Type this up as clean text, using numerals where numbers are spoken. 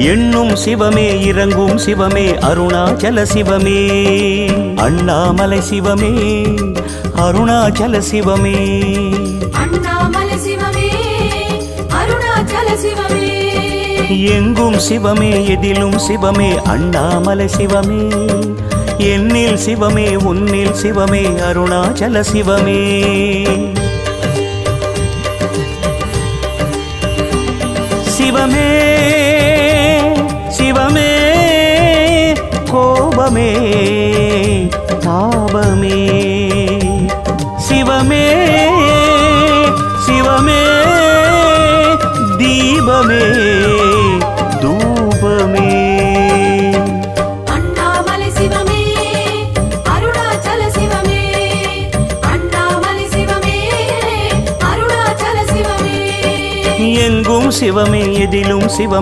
எண்ணும் சிவமே இறங்கும் சிவமே அருணாச்சல சிவமே அண்ணாமலை சிவமே அருணாச்சல சிவமே அண்ணாமலை சிவமே அருணாச்சல சிவமே எங்கும் சிவமே எதிலும் சிவமே அண்ணாமலை சிவமே என்னில் சிவமே உன்னில் சிவமே அருணாச்சல சிவமே சிவமே சிவமே கோபமே தாபமே சிவமே சிவமே தீபமே தூபமே அண்ணாமலை சிவமே அருணாச்சல சிவமே அண்ணாமலை சிவமே அருணாச்சல சிவமே எங்கும் சிவமே எதிலும் சிவமே